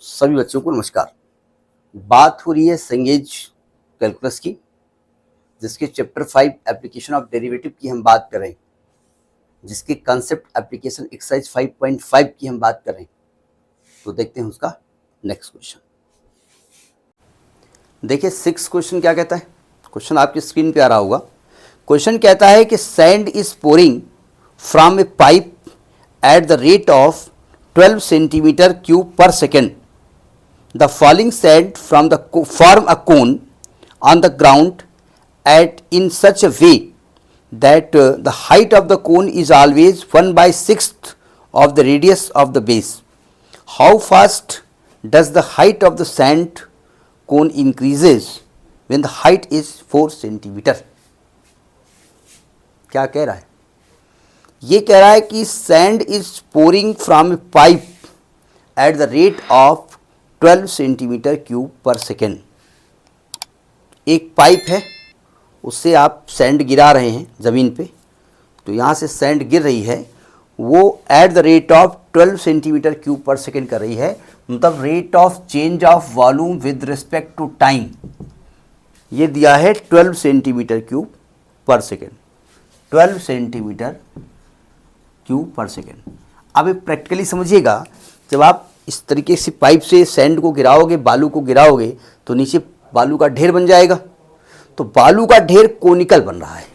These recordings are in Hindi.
सभी बच्चों को नमस्कार। बात हो रही है संगेज कैलकुलस की, जिसके चैप्टर 5 एप्लीकेशन ऑफ डेरिवेटिव की हम बात कर रहे हैं, जिसके कंसेप्ट एप्लीकेशन एक्सरसाइज 5.5 की हम बात कर रहे हैं। तो देखते हैं उसका नेक्स्ट क्वेश्चन। देखिए 6 क्वेश्चन क्या कहता है। क्वेश्चन आपकी स्क्रीन पे आ रहा होगा। क्वेश्चन कहता है कि sand is pouring from A pipe eight the rate of 12 centimetre cube per second. The falling sand from the form a cone on the ground at in such a way that the height of the cone is always 1/6 of the radius of the base. How fast does the height of the sand cone increases when the height is 4 centimeter? क्या कह रहा है? ये कह रहा है कि sand is pouring from a pipe at the rate of 12 centimetre cube per second. एक पाइप है, उससे आप सैंड गिरा रहे हैं ज़मीन पे. तो यहाँ से सैंड गिर रही है, वो at the rate of 12 centimetre cube per second कर रही है. मतलब rate of change of volume with respect to time ये दिया है 12 centimetre cube per second. 12 centimetre cube per second. अब ये प्रैक्टिकली समझिएगा, जब आप इस तरीके से पाइप से सैंड को गिराओगे, बालू को गिराओगे, तो नीचे बालू का ढेर बन जाएगा. तो बालू का ढेर कोनिकल बन रहा है.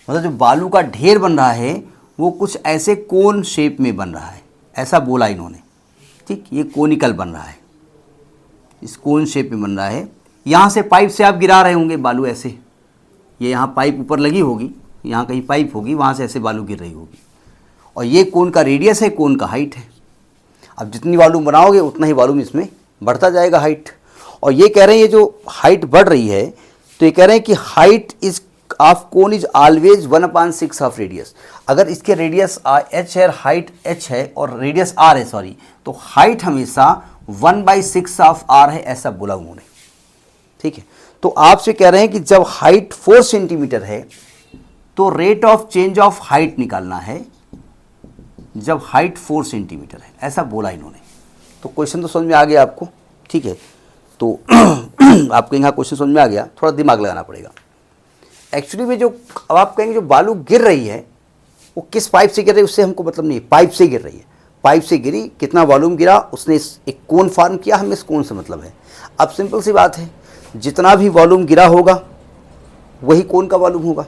मतलब जो बालू का ढेर बन रहा है वो कुछ ऐसे कोन शेप में बन रहा है, ऐसा बोला इन्होंने. ठीक, ये कोनिकल बन रहा है, इस कोन शेप में बन रहा है. यहाँ से पाइप से आप गिरा रहे होंगे बालू ऐसे, ये यहाँ पाइप ऊपर लगी होगी, यहाँ कहीं पाइप होगी, वहाँ से ऐसे बालू गिर रही होगी. और ये कोन का रेडियस है, कोन का हाइट है. अब जितनी वॉल्यूम बनाओगे उतना ही वॉल्यूम इसमें बढ़ता जाएगा, हाइट. और ये कह रहे हैं ये जो हाइट बढ़ रही है, तो ये कह रहे हैं कि height is of cone is always 1/6 of radius. अगर इसके रेडियस h है, हाइट h है और रेडियस r है, सॉरी, तो हाइट हमेशा 1/6 ऑफ r है, ऐसा बोला उन्होंने. ठीक है, तो आपसे कह रहे हैं कि जब हाइट 4 सेंटीमीटर है तो rate of change of height निकालना है जब हाइट 4 सेंटीमीटर है, ऐसा बोला इन्होंने. तो क्वेश्चन तो समझ में आ गया आपको. ठीक है, तो आपको यहाँ क्वेश्चन समझ में आ गया. थोड़ा दिमाग लगाना पड़ेगा. एक्चुअली में जो अब आप कहेंगे जो बालू गिर रही है वो किस पाइप से गिर रही है उससे हमको मतलब नहीं है. पाइप से गिर रही है, पाइप से गिरी, कितना वॉल्यूम गिरा, उसने एक कोन फॉर्म किया, हमें इस कोन से मतलब है. अब सिंपल सी बात है, जितना भी वॉल्यूम गिरा होगा वही कोन का वॉल्यूम होगा.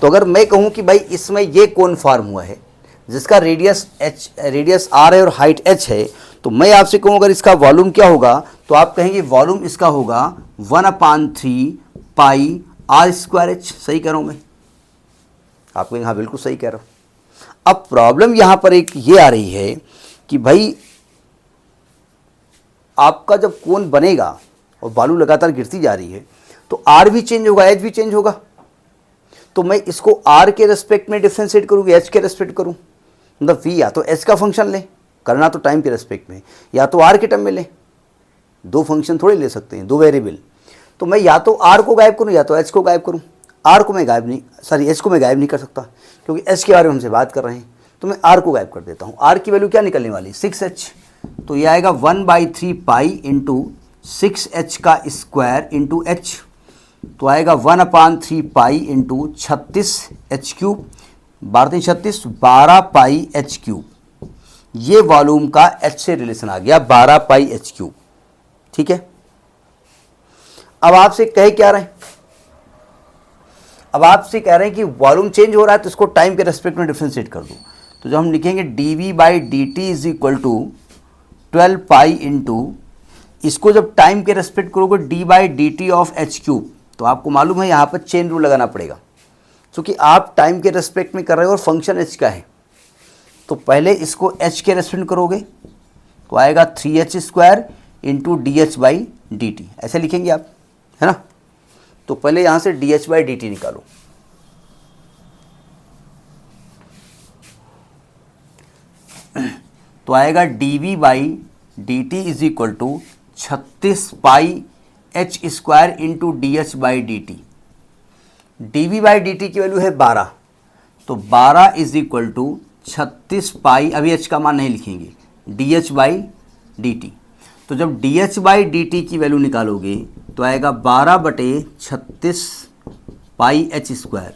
तो अगर मैं कहूँ कि भाई इसमें ये कोन फॉर्म हुआ है जिसका रेडियस r है और हाइट h है, तो मैं आपसे कहूँ अगर इसका वॉल्यूम क्या होगा, तो आप कहेंगे वॉल्यूम इसका होगा 1/3 पाई r²h. सही कह रहा हूँ मैं? आप कहेंगे हाँ बिल्कुल सही कह रहा हूँ. अब प्रॉब्लम यहाँ पर एक ये आ रही है कि भाई आपका जब कोन बनेगा और बालू लगातार गिरती जा रही है तो r भी चेंज होगा, h भी चेंज होगा. तो मैं इसको r के रेस्पेक्ट में डिफ्रेंशिएट करूँ, h के रेस्पेक्ट करूँ. मतलब v या तो h का फंक्शन ले, करना तो टाइम के रेस्पेक्ट में, या तो r के टर्म में ले. दो फंक्शन थोड़े ले सकते हैं, दो वेरिएबल. तो मैं या तो r को गायब करूँ या तो h को गायब करूँ. r को मैं गायब नहीं, सॉरी h को मैं गायब नहीं कर सकता क्योंकि h के बारे में हमसे बात कर रहे हैं. तो मैं r को गायब कर देता हूँ. r की वैल्यू क्या निकलने वाली, 6h. तो ये आएगा 1/3 पाई इंटू 6h का स्क्वायर इंटू h. तो आएगा 1/3 पाई इंटू 36h³, 12×36 12 पाई h³. ये वॉल्यूम का h से रिलेशन आ गया, 12 पाई h³. ठीक है, अब आपसे कह क्या रहे हैं, अब आपसे कह रहे हैं कि वॉल्यूम चेंज हो रहा है तो इसको टाइम के रेस्पेक्ट में डिफ्रेंशिएट कर दो. तो जब हम लिखेंगे dv/dt is equal to 12 pi into, इसको जब टाइम के रेस्पेक्ट करोगे d/dt ऑफ h³, तो आपको मालूम है यहाँ पर चेन रूल लगाना पड़ेगा क्योंकि आप टाइम के रेस्पेक्ट में कर रहे हो और फंक्शन h का है. तो पहले इसको h के रेस्पेक्ट करोगे तो आएगा 3h² इंटू dh/dt. ऐसे लिखेंगे आप, है ना. तो पहले यहाँ से dh/dt निकालो. तो आएगा dv/dt is equal to 36 pi h² into dh/dt. dv/dt की वैल्यू है 12, तो 12 इज इक्वल टू 36 पाई, अभी h का मान नहीं लिखेंगे, dh/dt. तो जब D H by D T की वैल्यू निकालोगे तो आएगा 12/36 पाई एच स्क्वायर।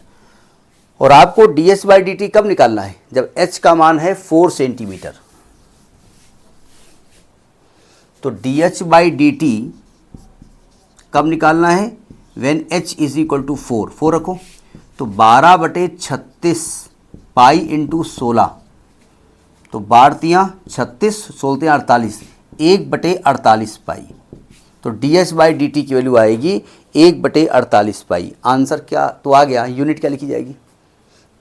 और आपको D H by D T कब निकालना है? जब एच का मान है 4 सेंटीमीटर। तो D H by D T कब निकालना है? When H is equal to 4 रखो। तो 12/36 पाई इंटू 16, तो 12×36 16×48, 1/48 पाई। तो D H by D T की वैल्यू आएगी 1/48 पाई। आंसर क्या तो आ गया। यूनिट क्या लिखी जाएगी?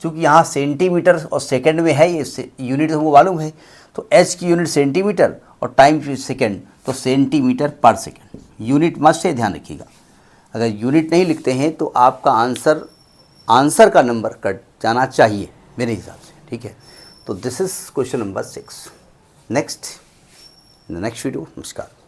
क्योंकि यहाँ सेंटीमीटर और सेकंड में है, ये यूनिट हमको मालूम है। तो एच की यूनिट सेंटीमीटर और टाइम की सेकंड, तो सेंटीमीटर पर सेकंड। यूनिट मस्ट से ध्यान रखिएगा। अगर यूनिट नहीं लिखते हैं तो आपका आंसर का नंबर कट जाना चाहिए मेरे हिसाब से, ठीक है। तो this is question number 6। Next video. नमस्कार।